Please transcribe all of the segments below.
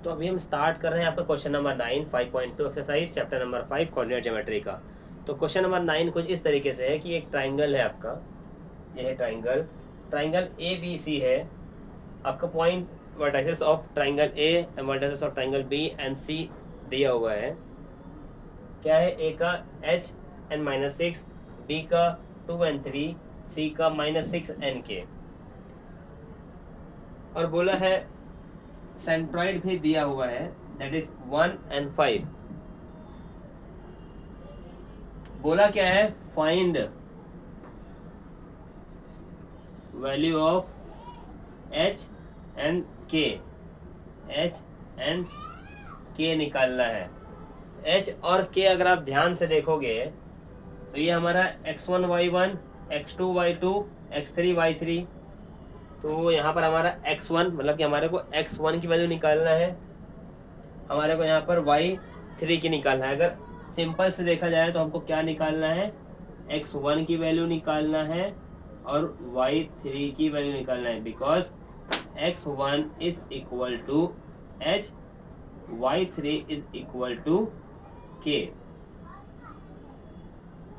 तो अभी हम स्टार्ट कर रहे हैं आपका question number 9 5.2 exercise chapter number 5 coordinate geometry का। तो क्वेश्चन नंबर 9 कुछ इस तरीके से है कि एक ट्राइंगल है आपका, ये है triangle triangle A B C है। आपका point vertices of triangle A and vertices of triangle B and C दिया हुआ है। क्या है? ए का H N minus six, B का 2 एंड 3, सी का माइनस सिक्स एन के, और बोला है सेंट्रॉइड भी दिया हुआ है, दैट इज 1 एंड 5। बोला क्या है? Find value of H and के, एच एंड के निकालना है। एच और के अगर आप ध्यान से देखोगे तो ये हमारा x1 y1, x2 y2, x3 y3। तो यहाँ पर हमारा x1 मतलब कि हमारे को x1 की वैल्यू निकालना है, हमारे को यहाँ पर y3 की निकालना है। अगर सिंपल से देखा जाए तो हमको क्या निकालना है? x1 की वैल्यू निकालना है और y3 की वैल्यू निकालना है, because x1 is equal to h, y3 is equal to k।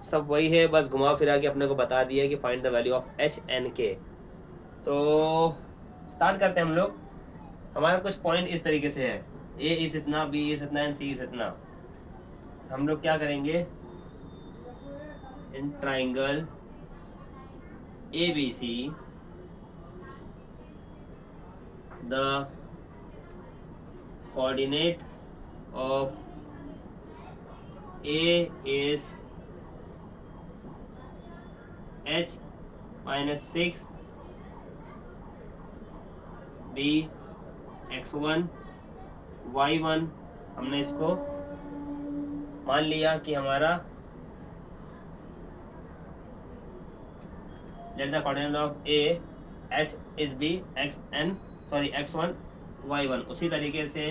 सब वही है, बस घुमा फिरा के अपने को बता दिया कि find the value of h and k। तो स्टार्ट करते हैं हम लोग। हमारा कुछ पॉइंट इस तरीके से है, a इस इतना, b इस इतना एंड c इस इतना। हम लोग क्या करेंगे? In triangle A B C the coordinate of a is h minus 6, b x1 y1। हमने इसको मान लिया कि हमारा let the coordinate of a h is b x n sorry x1 y1। उसी तरीके से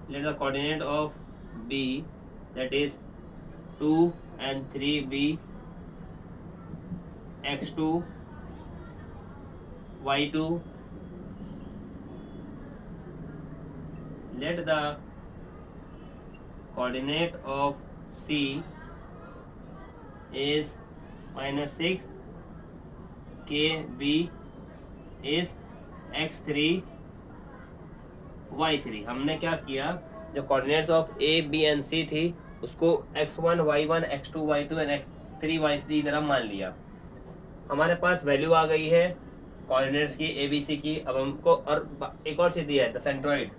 let the coordinate of b, that is 2 and 3b x2 y2, let the coordinate of c is minus 6, kb is x3 y3। हमने क्या किया? जो coordinates of A B and C थी उसको x1 y1 x2 y2 and x3 y3 की तरह मान लिया। हमारे पास वैल्यू आ गई है कोऑर्डिनेट्स की ए बी सी की। अब हमको और एक और चीज दिया है, the centroid,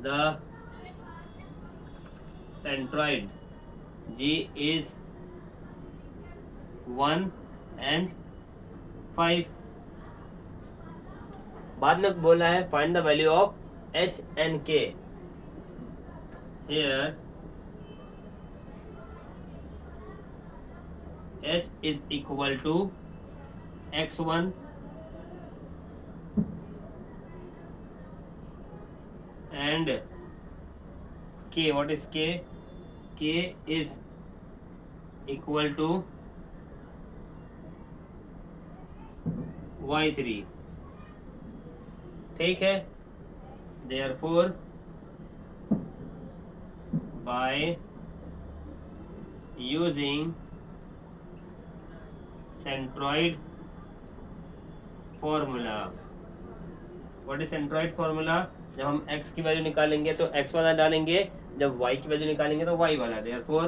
the centroid g is 1 and 5। बाद में बोला है find the value of h and k। Here h is equal to x1 and k. What is k? k is equal to y3। ठीक है, therefore by using centroid formula, what is centroid formula? जब हम x की value निकालेंगे तो x वाला डालेंगे, जब y की वैल्यू निकालेंगे तो y वाला। therefore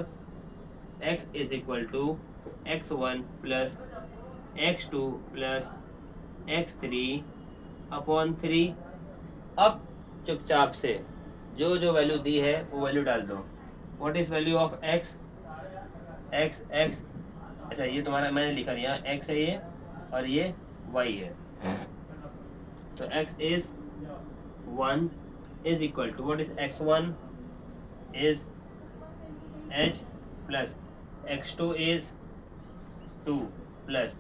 x is equal to x1 plus x2 plus x3 upon 3। अब चुपचाप से जो जो वैल्यू दी है वो वैल्यू डाल दो। What is value of x? x x, अच्छा ये तुम्हारा मैंने लिखा दिया, x है ये और ये y है। तो x is 1 is equal to, what is x1 is h plus x2 is 2 plus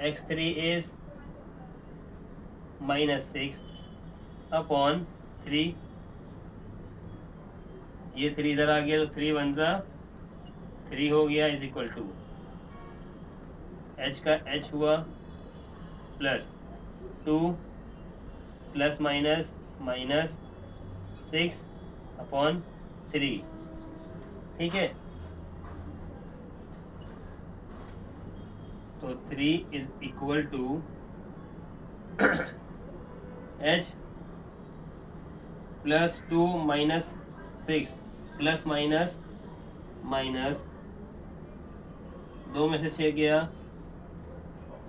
x3 is -6 upon 3। ये 3 इधर आ गया तो 3 1 जा 3 हो गया इज इक्वल टू एच का एच हुआ प्लस 2 प्लस माइनस माइनस 6/3, ठीक है। तो 3 is equal to H plus 2 minus 6 plus minus minus 2 में से 6 गया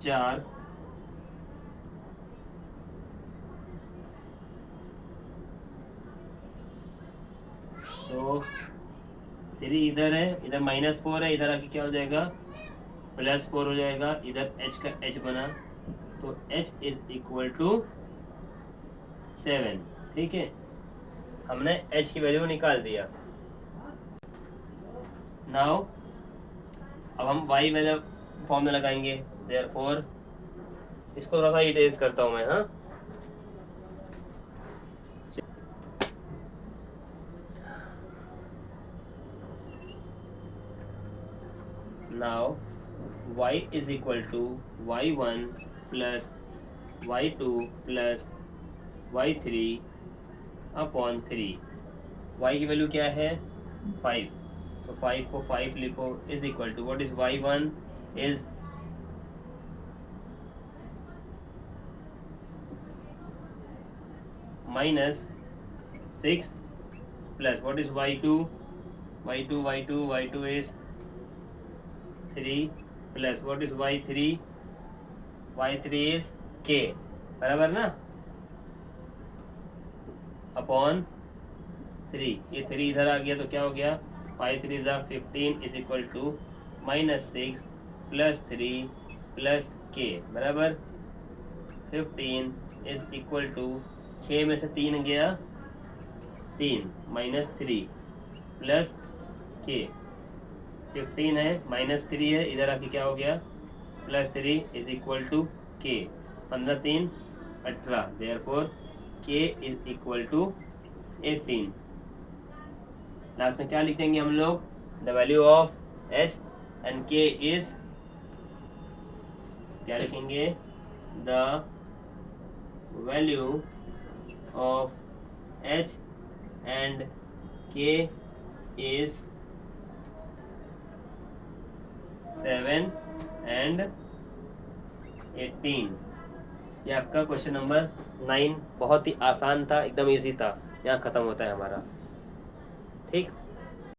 4, तो 3 इधर है, इधर -4 है, इधर आके क्या हो जाएगा +4 हो जाएगा, इधर h का h बना, तो h इज इक्वल टू 7, ठीक है। हमने h की वैल्यू निकाल दिया। नाउ अब हम y वैल्यू फॉर्म में लगाएंगे, देयरफॉर इसको थोड़ा सा इरेज करता हूं मैं, हाँ। Now y is equal to y1 plus y2 plus y3 upon 3। y की वैल्यू क्या है 5, तो 5 को 5 लिखो is equal to what is y1 is -6 plus what is y2 is 3 plus what is y3 is k, बराबर ना, upon 3। ये 3 इधर आ गया तो क्या हो गया 5 3 ज़ा 15 is equal to -6 plus 3 plus k, बराबर 15 इज इक्वल टू 6 में से 3 गया 3 -3 प्लस k, 15 है -3 है, इधर आके क्या हो गया +3 is equal to k, 15 3 18, therefore k is equal to 18। Last में क्या लिख देंगे हम लोग, the value of h and k is, क्या लिखेंगे, the value of h and k is 7 and 18। ये आपका क्वेश्चन नंबर 9 बहुत ही आसान था, एकदम इजी था, यहाँ खत्म होता है हमारा, ठीक।